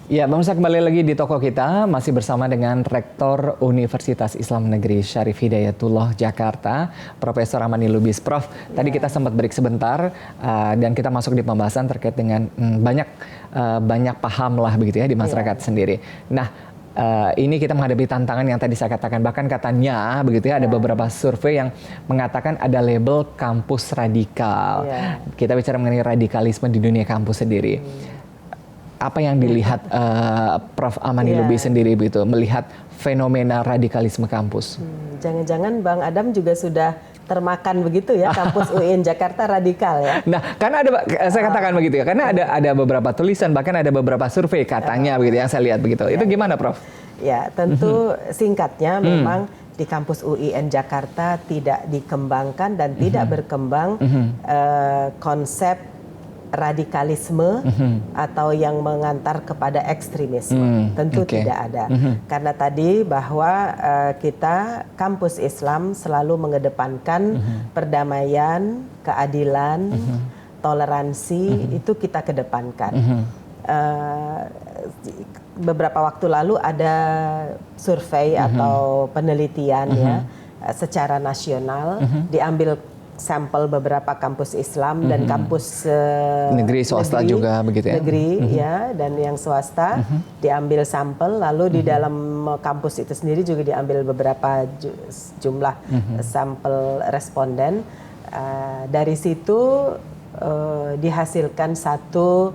Ya, pemirsa, kembali lagi di toko kita, masih bersama dengan Rektor Universitas Islam Negeri Syarif Hidayatullah Jakarta, Profesor Amani Lubis. Prof, tadi kita sempat break sebentar dan kita masuk di pembahasan terkait dengan banyak paham lah begitu ya di masyarakat sendiri. Nah, ini kita menghadapi tantangan yang tadi saya katakan, bahkan katanya begitu ya, ada beberapa survei yang mengatakan ada label kampus radikal. Kita bicara mengenai radikalisme di dunia kampus sendiri. Apa yang dilihat Prof. Amani Lubis sendiri begitu, melihat fenomena radikalisme kampus? Jangan-jangan Bang Adam juga sudah termakan begitu ya, kampus UIN Jakarta radikal ya. Nah, karena saya katakan begitu ya, karena ada beberapa tulisan, bahkan ada beberapa survei katanya begitu yang saya lihat begitu. Itu gimana, Prof? Ya, tentu singkatnya memang di kampus UIN Jakarta tidak dikembangkan dan tidak berkembang konsep radikalisme atau yang mengantar kepada ekstremisme. Tentu tidak ada. Karena tadi bahwa kita kampus Islam selalu mengedepankan perdamaian, keadilan, toleransi, itu kita kedepankan. Beberapa waktu lalu ada survei atau penelitian ya secara nasional, diambil sampel beberapa kampus Islam dan kampus negeri swasta juga begitu ya. Negeri ya, dan yang swasta diambil sampel, lalu di dalam kampus itu sendiri juga diambil beberapa jumlah sampel responden. Dari situ dihasilkan satu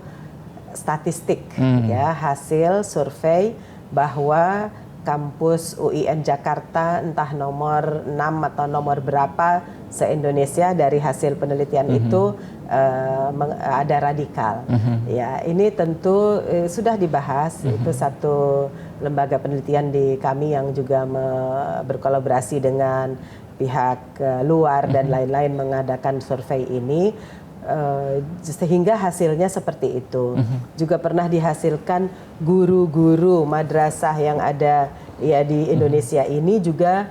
statistik ya, hasil survei bahwa kampus UIN Jakarta entah nomor 6 atau nomor berapa se-Indonesia dari hasil penelitian itu ada radikal. Ya, ini tentu sudah dibahas, itu satu lembaga penelitian di kami yang juga berkolaborasi dengan pihak luar dan lain-lain mengadakan survei ini. Sehingga hasilnya seperti itu. Juga pernah dihasilkan guru-guru madrasah yang ada ya di Indonesia ini juga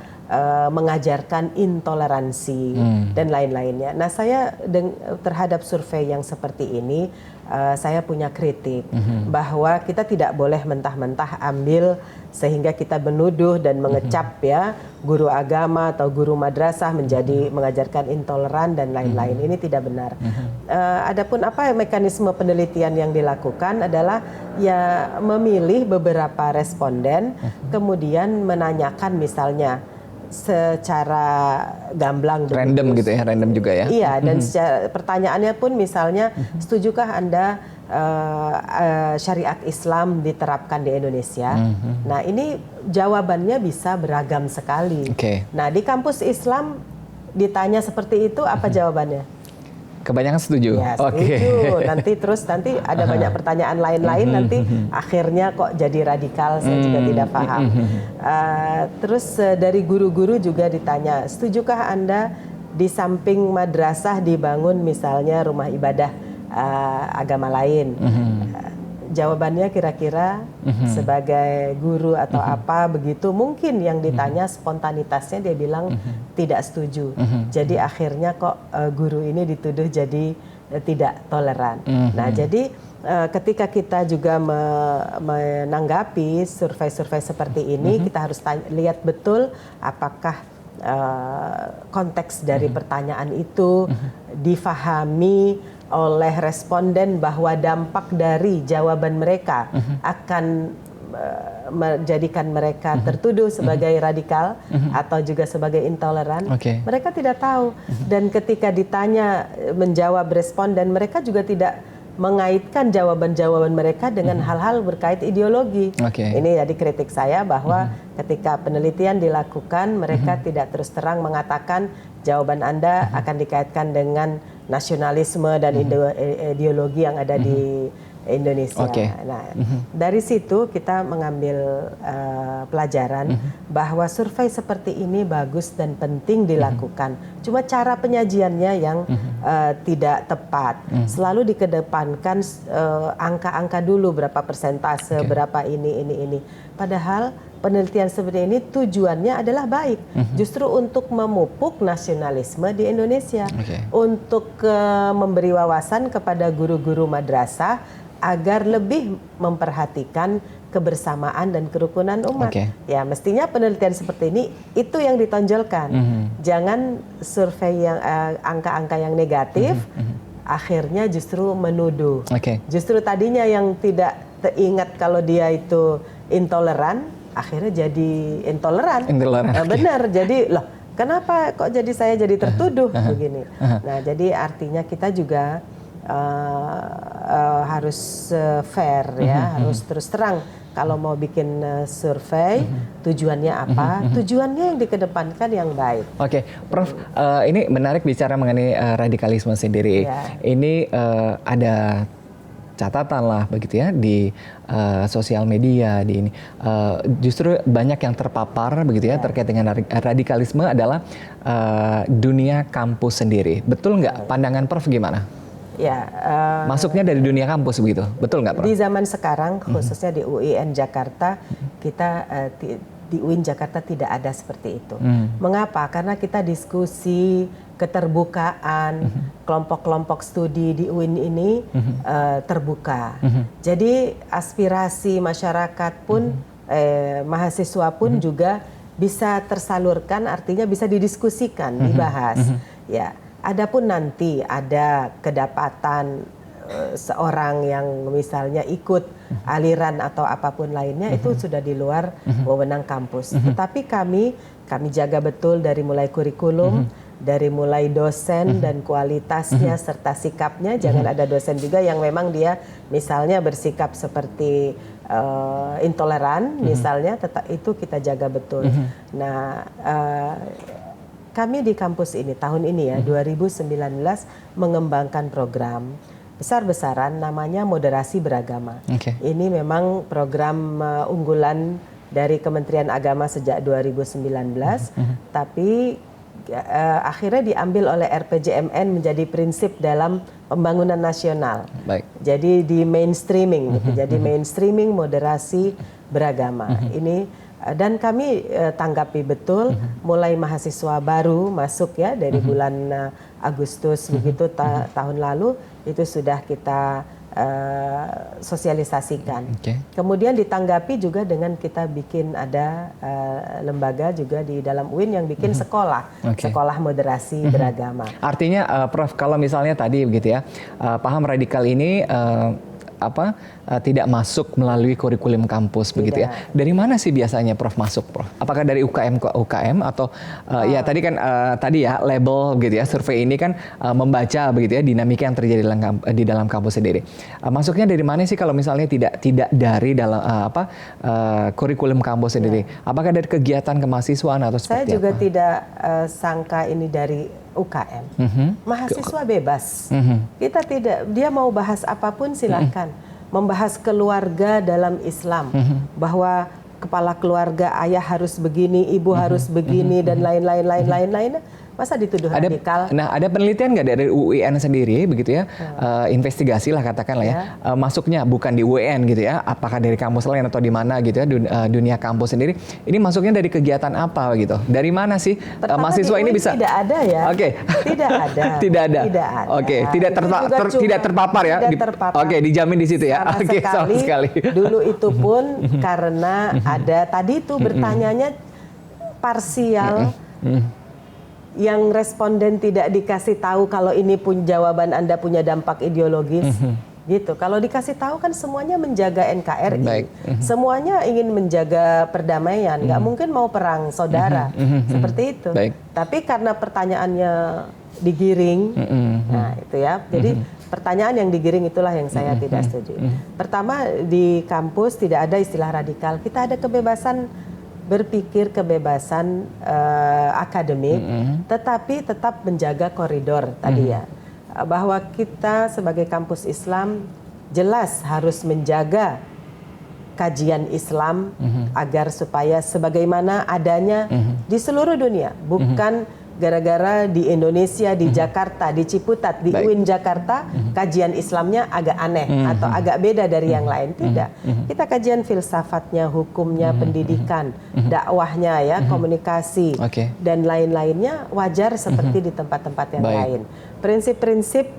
mengajarkan intoleransi dan lain-lainnya. Nah, saya terhadap survei yang seperti ini saya punya kritik bahwa kita tidak boleh mentah-mentah ambil sehingga kita menuduh dan mengecap ya guru agama atau guru madrasah menjadi mengajarkan intoleran dan lain-lain. Ini tidak benar. Adapun apa mekanisme penelitian yang dilakukan adalah ya memilih beberapa responden kemudian menanyakan misalnya secara gamblang random gitu ya, random juga ya. Iya, dan pertanyaannya pun misalnya setujukah Anda syariat Islam diterapkan di Indonesia? Nah, ini jawabannya bisa beragam sekali. Nah, di kampus Islam ditanya seperti itu, apa jawabannya? Kebanyakan setuju. Ya, setuju. Nanti ada banyak pertanyaan lain-lain, nanti akhirnya kok jadi radikal, saya juga tidak paham. Terus dari guru-guru juga ditanya, setujukah Anda di samping madrasah dibangun misalnya rumah ibadah agama lain? Jawabannya kira-kira sebagai guru atau apa begitu, mungkin yang ditanya spontanitasnya dia bilang tidak setuju. Jadi akhirnya kok guru ini dituduh jadi tidak toleran. Nah, jadi ketika kita juga menanggapi survei-survei seperti ini, kita harus lihat betul apakah konteks dari pertanyaan itu difahami oleh responden bahwa dampak dari jawaban mereka akan menjadikan mereka tertuduh sebagai radikal atau juga sebagai intoleran. Mereka tidak tahu. Dan ketika ditanya menjawab responden, mereka juga tidak mengaitkan jawaban-jawaban mereka dengan hal-hal berkait ideologi. Ini jadi kritik saya bahwa ketika penelitian dilakukan, mereka tidak terus terang mengatakan jawaban Anda akan dikaitkan dengan nasionalisme dan ideologi yang ada di Indonesia. Nah, dari situ kita mengambil pelajaran bahwa survei seperti ini bagus dan penting dilakukan. Cuma cara penyajiannya yang tidak tepat. Selalu dikedepankan angka-angka dulu, berapa persentase, berapa ini. Padahal penelitian seperti ini tujuannya adalah baik, justru untuk memupuk nasionalisme di Indonesia, untuk memberi wawasan kepada guru-guru madrasah agar lebih memperhatikan kebersamaan dan kerukunan umat. Ya, mestinya penelitian seperti ini itu yang ditonjolkan. Jangan survei yang angka-angka yang negatif akhirnya justru menuduh. Justru tadinya yang tidak teringat kalau dia itu intoleran, akhirnya jadi intoleran. Benar. Jadi loh, kenapa kok saya jadi tertuduh begini? Nah, jadi artinya kita juga harus fair ya, harus terus terang. Kalau mau bikin survei, tujuannya apa? Tujuannya yang dikedepankan yang baik. Prof, ini menarik bicara mengenai radikalisme sendiri. Ini ada catatan lah begitu ya di sosial media di ini. Justru banyak yang terpapar begitu ya terkait dengan radikalisme adalah dunia kampus sendiri. Betul nggak? Pandangan Prof gimana? Ya, masuknya dari dunia kampus begitu, betul nggak, Prof? Di zaman sekarang, khususnya di UIN Jakarta, kita di UIN Jakarta tidak ada seperti itu. Mengapa? Karena kita diskusi keterbukaan, kelompok-kelompok studi di UIN ini terbuka. Jadi aspirasi masyarakat pun, mahasiswa pun juga bisa tersalurkan, artinya bisa didiskusikan, dibahas. Ya. Adapun nanti ada kedapatan seorang yang misalnya ikut aliran atau apapun lainnya, itu sudah di luar wewenang kampus. Tetapi kami jaga betul dari mulai kurikulum, dari mulai dosen dan kualitasnya serta sikapnya. Jangan ada dosen juga yang memang dia misalnya bersikap seperti intoleran misalnya, itu kita jaga betul. Nah, kami di kampus ini tahun ini ya 2019 mengembangkan program besar-besaran namanya moderasi beragama. Ini memang program unggulan dari Kementerian Agama sejak 2019, tapi akhirnya diambil oleh RPJMN menjadi prinsip dalam pembangunan nasional. Jadi di mainstreaming, gitu. Jadi mainstreaming moderasi beragama. Ini dan kami tanggapi betul, mulai mahasiswa baru masuk ya dari bulan Agustus begitu tahun lalu itu sudah kita sosialisasikan. Kemudian ditanggapi juga dengan kita bikin ada lembaga juga di dalam UIN yang bikin sekolah moderasi beragama. Artinya Prof, kalau misalnya tadi begitu ya, paham radikal ini tidak masuk melalui kurikulum kampus begitu ya. Dari mana sih biasanya Prof masuk, Prof? Apakah dari UKM ke UKM atau ya tadi kan tadi ya label begitu ya, survei ini kan membaca begitu ya dinamika yang terjadi di dalam kampus sendiri. Masuknya dari mana sih kalau misalnya tidak dari dalam kurikulum kampus sendiri? Apakah dari kegiatan kemahasiswaan atau seperti apa? Saya juga tidak sangka ini dari UKM. Mahasiswa bebas. Kita tidak, dia mau bahas apapun silahkan. Membahas keluarga dalam Islam, bahwa kepala keluarga ayah harus begini, ibu harus begini dan lain-lain. Masa dituduh radikal? Nah, ada penelitian nggak dari UIN sendiri begitu ya? Investigasi lah katakanlah ya. Masuknya bukan di UIN gitu ya. Apakah dari kampus lain atau di mana gitu ya, dunia kampus sendiri. Ini masuknya dari kegiatan apa gitu? Dari mana sih mahasiswa ini bisa? Tidak ada ya. Tidak ada. Tidak ada. Tidak terpapar ya. Dijamin di situ ya. Sama sekali. Dulu itu pun karena ada tadi itu bertanyanya parsial. Yang responden tidak dikasih tahu kalau ini pun jawaban Anda punya dampak ideologis, gitu. Kalau dikasih tahu kan semuanya menjaga NKRI, semuanya ingin menjaga perdamaian, nggak mungkin mau perang saudara, seperti itu. Tapi karena pertanyaannya digiring, nah itu ya. Jadi pertanyaan yang digiring itulah yang saya tidak setuju. Pertama, di kampus tidak ada istilah radikal, kita ada kebebasan berpikir, kebebasan akademik, tetapi tetap menjaga koridor tadi ya. Bahwa kita sebagai kampus Islam jelas harus menjaga kajian Islam agar supaya sebagaimana adanya di seluruh dunia, bukan gara-gara di Indonesia, di Jakarta, di Ciputat, di UIN Jakarta, kajian Islamnya agak aneh atau agak beda dari yang lain. Tidak. Kita kajian filsafatnya, hukumnya, pendidikan, dakwahnya ya, komunikasi, dan lain-lainnya wajar seperti di tempat-tempat yang lain. Prinsip-prinsip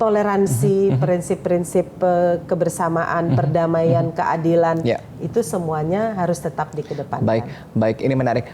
toleransi, prinsip-prinsip kebersamaan, perdamaian, keadilan, itu semuanya harus tetap dikedepankan. Baik, ini menarik.